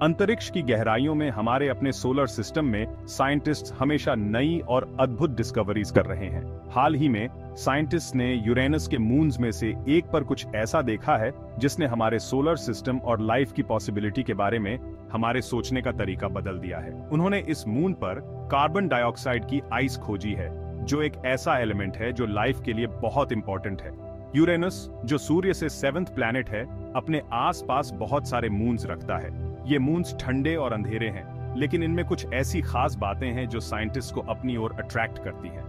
अंतरिक्ष की गहराइयों में हमारे अपने सोलर सिस्टम में साइंटिस्ट्स हमेशा नई और अद्भुत डिस्कवरीज कर रहे हैं। हाल ही में साइंटिस्ट्स ने यूरेनस के मून्स में से एक पर कुछ ऐसा देखा है जिसने हमारे सोलर सिस्टम और लाइफ की पॉसिबिलिटी के बारे में हमारे सोचने का तरीका बदल दिया है। उन्होंने इस मून पर कार्बन डाइऑक्साइड की आइस खोजी है, जो एक ऐसा एलिमेंट है जो लाइफ के लिए बहुत इंपॉर्टेंट है। यूरेनस, जो सूर्य से 7th प्लैनेट है, अपने आसपास बहुत सारे मून्स रखता है। ये मून्स ठंडे और अंधेरे हैं, लेकिन इनमें कुछ ऐसी खास बातें हैं जो साइंटिस्ट को अपनी ओर अट्रैक्ट करती हैं।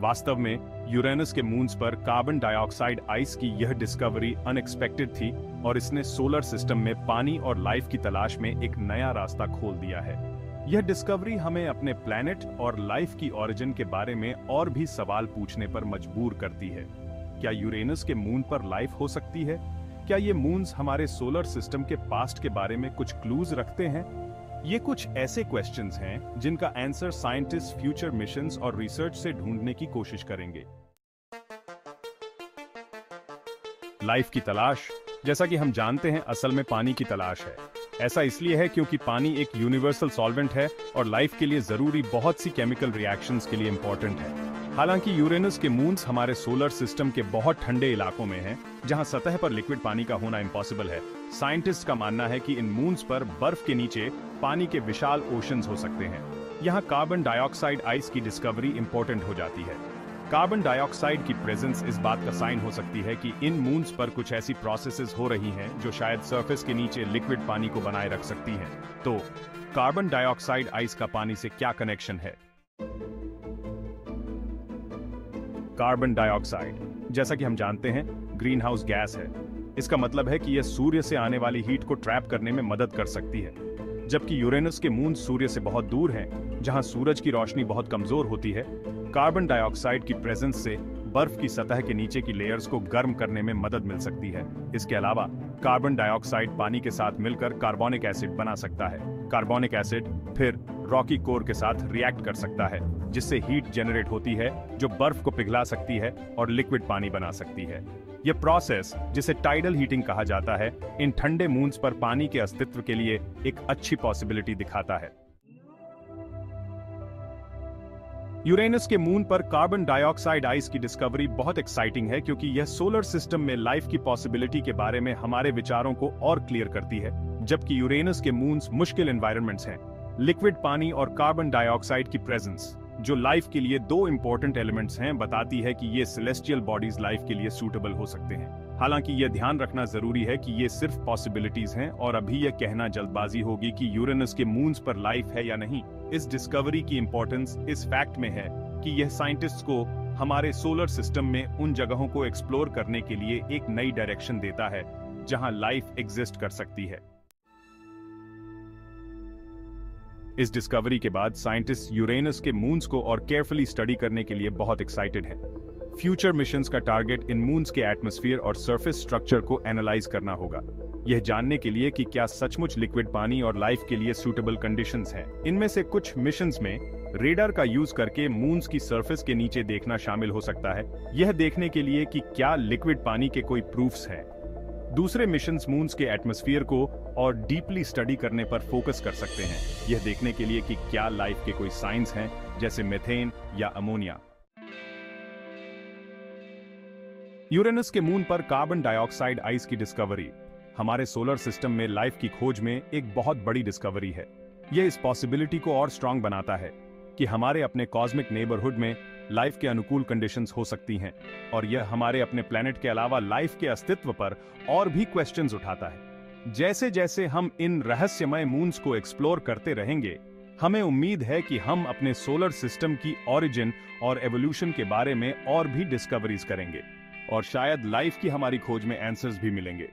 वास्तव में यूरेनस के मून्स पर कार्बन डाइऑक्साइड आइस की यह डिस्कवरी अनएक्सपेक्टेड थी और इसने सोलर सिस्टम में पानी और लाइफ की तलाश में एक नया रास्ता खोल दिया है। यह डिस्कवरी हमें अपने प्लैनेट और लाइफ की ओरिजिन के बारे में और भी सवाल पूछने पर मजबूर करती है। क्या यूरेनस के मून पर लाइफ हो सकती है? क्या ये मून्स हमारे सोलर सिस्टम के पास्ट के बारे में कुछ क्लूज रखते हैं? ये कुछ ऐसे क्वेश्चंस हैं जिनका आंसर साइंटिस्ट फ्यूचर मिशंस और रिसर्च से ढूंढने की कोशिश करेंगे। लाइफ की तलाश, जैसा कि हम जानते हैं, असल में पानी की तलाश है। ऐसा इसलिए है क्योंकि पानी एक यूनिवर्सल सॉल्वेंट है और लाइफ के लिए जरूरी बहुत सी केमिकल रिएक्शंस के लिए इंपॉर्टेंट है। हालांकि यूरेनस के मून्स हमारे सोलर सिस्टम के बहुत ठंडे इलाकों में हैं, जहां सतह पर लिक्विड पानी का होना इम्पॉसिबल है। साइंटिस्ट का मानना है कि इन मून्स पर बर्फ के नीचे पानी के विशाल ओशंस हो सकते हैं। यहाँ कार्बन डाइऑक्साइड आइस की डिस्कवरी इंपॉर्टेंट हो जाती है। कार्बन डाइऑक्साइड की प्रेजेंस इस बात का साइन हो सकती है कि इन मून्स पर कुछ ऐसी प्रोसेसेस हो रही हैं जो शायद सरफेस के नीचे लिक्विड पानी को बनाए रख सकती हैं। तो कार्बन डाइऑक्साइड आइस का पानी से क्या कनेक्शन है? कार्बन डाइऑक्साइड, जैसा कि हम जानते हैं, ग्रीन हाउस गैस है। इसका मतलब है कि यह सूर्य से आने वाली हीट को ट्रैप करने में मदद कर सकती है। जबकि यूरेनस के मून सूर्य से बहुत दूर हैं, जहां सूरज की रोशनी बहुत कमजोर होती है, कार्बन डाइऑक्साइड की प्रेजेंस से बर्फ की सतह के नीचे की लेयर्स को गर्म करने में मदद मिल सकती है। इसके अलावा कार्बन डाइऑक्साइड पानी के साथ मिलकर कार्बोनिक एसिड बना सकता है। कार्बोनिक एसिड फिर रॉकी कोर के साथ रिएक्ट कर सकता है, जिससे हीट जनरेट होती है जो बर्फ को पिघला सकती है और लिक्विड पानी बना सकती है। यह प्रोसेस, जिसे टाइडल हीटिंग कहा जाता है, इन ठंडे मून्स पर पानी के अस्तित्व के लिए एक अच्छी पॉसिबिलिटी दिखाता है। यूरेनस के मून पर कार्बन डाइऑक्साइड आइस की डिस्कवरी बहुत एक्साइटिंग है क्योंकि यह सोलर सिस्टम में लाइफ की पॉसिबिलिटी के बारे में हमारे विचारों को और क्लियर करती है। जबकि यूरेनस के मून्स मुश्किल एनवायरनमेंट्स हैं, लिक्विड पानी और कार्बन डाइऑक्साइड की प्रेजेंस, जो लाइफ के लिए दो इंपॉर्टेंट एलिमेंट्स हैं, बताती है कि ये सेलेस्टियल बॉडीज लाइफ के लिए सूटेबल हो सकते हैं। हालांकि यह ध्यान रखना जरूरी है कि ये सिर्फ पॉसिबिलिटीज हैं और अभी यह कहना जल्दबाजी होगी कि यूरेनस के मून्स पर लाइफ है या नहीं। इस डिस्कवरी की इंपॉर्टेंस इस फैक्ट में है कि यह साइंटिस्ट्स को हमारे सोलर सिस्टम में उन जगहों को एक्सप्लोर करने के लिए एक नई डायरेक्शन देता है जहां लाइफ एग्जिस्ट कर सकती है। इस डिस्कवरी के बाद साइंटिस्ट यूरेनस के मून्स को और केयरफुली स्टडी करने के लिए बहुत एक्साइटेड हैं। फ्यूचर मिशंस का टारगेट इन मून्स के एटमॉस्फेयर और सरफेस स्ट्रक्चर को एनालाइज करना होगा, यह जानने के लिए कि क्या सचमुच लिक्विड पानी और लाइफ के लिए सूटेबल कंडीशंस हैं। इनमें से कुछ मिशंस में रेडार का यूज करके मून्स की सरफेस के नीचे देखना शामिल हो सकता है, यह देखने के लिए कि क्या लिक्विड पानी के कोई प्रूफ्स हैं। दूसरे मिशंस मून्स के एटमॉस्फेयर को और डीपली स्टडी करने पर फोकस कर सकते हैं, यह देखने के लिए कि क्या लाइफ के कोई साइंस हैं, जैसे मीथेन या अमोनिया। यूरेनस के मून पर कार्बन डाइऑक्साइड आइस की डिस्कवरी हमारे सोलर सिस्टम में लाइफ की खोज में एक बहुत बड़ी डिस्कवरी है। यह इस पॉसिबिलिटी को और स्ट्रांग बनाता है कि हमारे अपने कॉस्मिक नेबरहुड में लाइफ के अनुकूल कंडीशंस हो सकती हैं, और यह हमारे अपने प्लेनेट के अलावा लाइफ के अस्तित्व पर और भी क्वेश्चंस उठाता है। जैसे जैसे हम इन रहस्यमय मून्स को एक्सप्लोर करते रहेंगे, हमें उम्मीद है कि हम अपने सोलर सिस्टम की ओरिजिन और एवोल्यूशन के बारे में और भी डिस्कवरीज करेंगे, और शायद लाइफ की हमारी खोज में आंसर्स भी मिलेंगे।